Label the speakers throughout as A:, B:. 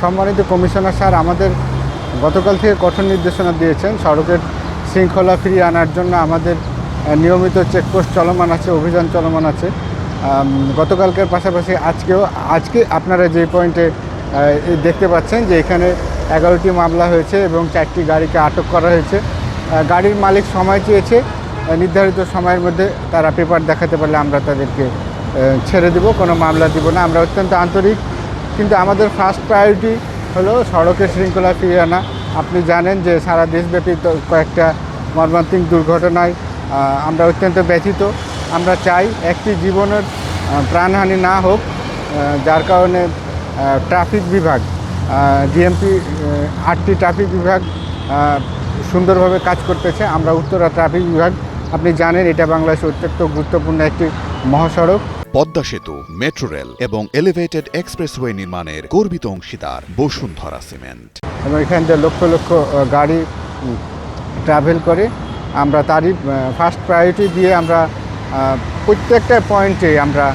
A: সম্মানিত commissioner sir আমাদের গতকাল থেকে কঠোর নির্দেশনা দিয়েছেন সড়কের শৃঙ্খলা ফিরিয়ে আনার জন্য। আমাদের নিয়মিত চেকপোস্ট চলমান আছে, অভিযান চলমান আছে। গতকালকের পাশাপাশি আজকে আপনারা যে পয়েন্টে দেখতে পাচ্ছেন যে এখানে 11টি মামলা হয়েছে এবং 4টি গাড়িকে আটক করা হয়েছে। গাড়ির মালিক সময় চেয়েছে, নির্ধারিত সময়ের মধ্যে তারা পেপার দেখাতে পারলে আমরা তাদেরকে ছেড়ে দেব, কোনো মামলা দিব না। আমরা অত্যন্ত আন্তরিক, কিন্তু আমাদের ফার্স্ট প্রায়োরিটি হলো সড়কের শৃঙ্খলা ফিরিয়ে আনা। আপনি জানেন যে সারা দেশব্যাপী কয়েকটা মর্মান্তিক দুর্ঘটনায় আমরা অত্যন্ত ব্যথিত। আমরা চাই একটি জীবনের প্রাণহানি না হোক, যার কারণে ট্রাফিক বিভাগ ডিএমপি 8টি ট্রাফিক বিভাগ সুন্দরভাবে কাজ করতেছে। আমরা উত্তরা ট্রাফিক বিভাগ, আপনি জানেন এটা বাংলাদেশের অত্যন্ত গুরুত্বপূর্ণ একটি মহাসড়ক।
B: পদ্মা সেতু, মেট্রো রেল এবং এলিভেটেড এক্সপ্রেসওয়ে নির্মাণের গর্বিত অংশীদার বসুন্ধরা সিমেন্ট।
A: এবং এখান থেকে লক্ষ লক্ষ গাড়ি ট্রাভেল করে। আমরা তারই ফার্স্ট প্রায়োরিটি দিয়ে আমরা প্রত্যেকটা পয়েন্টে আমরা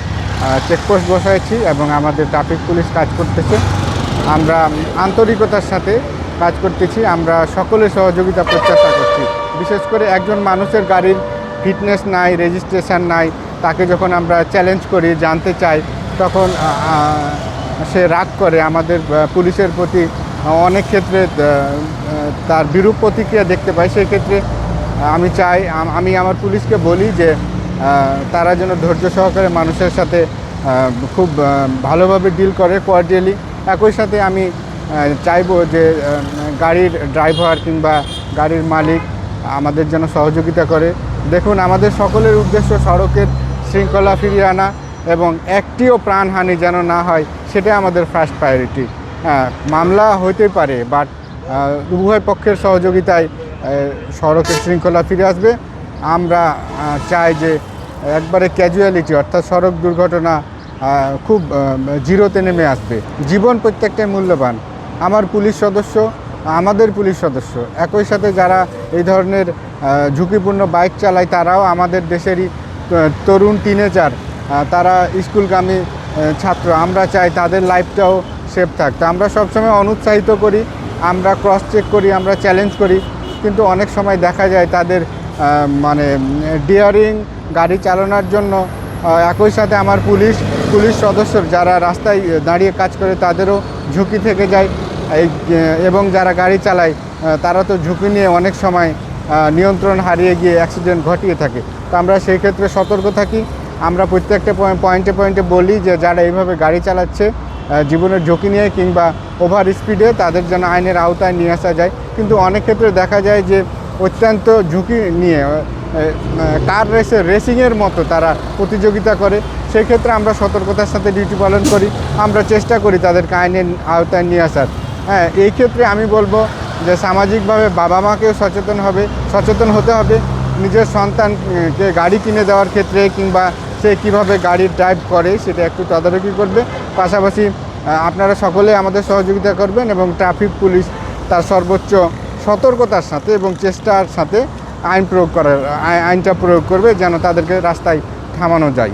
A: চেকপোস্ট বসাইছি এবং আমাদের ট্রাফিক পুলিশ কাজ করতেছে। আমরা আন্তরিকতার সাথে কাজ করতেছি। আমরা সকলের সহযোগিতা প্রত্যাশা করছি। বিশেষ করে একজন মানুষের গাড়ির ফিটনেস নাই, রেজিস্ট্রেশন নাই, তাকে যখন আমরা চ্যালেঞ্জ করি, জানতে চাই, তখন সে রাগ করে আমাদের পুলিশের প্রতি। অনেক ক্ষেত্রে তার বিরূপ প্রতিক্রিয়া দেখতে পাই। সেই ক্ষেত্রে আমি আমার পুলিশকে বলি যে তারা যেন ধৈর্য সহকারে মানুষের সাথে খুব ভালোভাবে ডিল করে, কোয়ার্ডিয়ালি। একই সাথে আমি চাইবো যে গাড়ির ড্রাইভার কিংবা গাড়ির মালিক আমাদের যেন সহযোগিতা করে। দেখুন, আমাদের সকলের উদ্দেশ্য সড়কের শৃঙ্খলা ফিরিয়ে আনা এবং একটিও প্রাণহানি যেন না হয়, সেটা আমাদের ফার্স্ট প্রায়োরিটি। মামলা হইতে পারে, বাট উভয় পক্ষের সহযোগিতায় সড়কের শৃঙ্খলা ফিরে আসবে। আমরা চাই যে একবারে ক্যাজুয়ালিটি, অর্থাৎ সড়ক দুর্ঘটনা খুব জিরোতে নেমে আসবে। জীবন প্রত্যেকটাই মূল্যবান। আমাদের পুলিশ সদস্য একই সাথে যারা এই ধরনের ঝুঁকিপূর্ণ বাইক চালায় তারাও আমাদের দেশেরই তরুণ টিনেজার, তারা স্কুলগামী ছাত্র। আমরা চাই তাদের লাইফটাও সেফ থাকতে। আমরা সবসময় অনুৎসাহিত করি, আমরা ক্রস চেক করি, আমরা চ্যালেঞ্জ করি, কিন্তু অনেক সময় দেখা যায় তাদের ডিয়ারিং গাড়ি চালানোর জন্য একই সাথে আমার পুলিশ সদস্য যারা রাস্তায় দাঁড়িয়ে কাজ করে তাদেরও ঝুঁকি থেকে যায়। এবং যারা গাড়ি চালায় তারা তো ঝুঁকি নিয়ে অনেক সময় নিয়ন্ত্রণ হারিয়ে গিয়ে অ্যাক্সিডেন্ট ঘটিয়ে থাকে। তো আমরা সেই ক্ষেত্রে সতর্ক থাকি। আমরা প্রত্যেকটা পয়েন্টে বলি যে যারা এইভাবে গাড়ি চালাচ্ছে জীবনের ঝুঁকি নিয়ে কিংবা ওভার স্পিডে, তাদের যেন আইনের আওতায় নিয়ে আসা যায়। কিন্তু অনেক ক্ষেত্রে দেখা যায় যে অত্যন্ত ঝুঁকি নিয়ে কার রেসিংয়ের মতো তারা প্রতিযোগিতা করে। সেই ক্ষেত্রে আমরা সতর্কতার সাথে ডিউটি পালন করি। আমরা চেষ্টা করি তাদেরকে আইনের আওতায় নিয়ে আসার। এই ক্ষেত্রে আমি বলবো যে সামাজিকভাবে বাবা মাকেও সচেতন হতে হবে। নিজের সন্তানকে গাড়ি কিনে দেওয়ার ক্ষেত্রে কিংবা সে কীভাবে গাড়ি ড্রাইভ করে সেটা একটু তদারকি করবে। পাশাপাশি আপনারা সকলে আমাদের সহযোগিতা করবেন এবং ট্রাফিক পুলিশ তার সর্বোচ্চ সতর্কতার সাথে এবং চেষ্টার সাথে আইনটা প্রয়োগ করবে যেন তাদেরকে রাস্তায় থামানো যায়।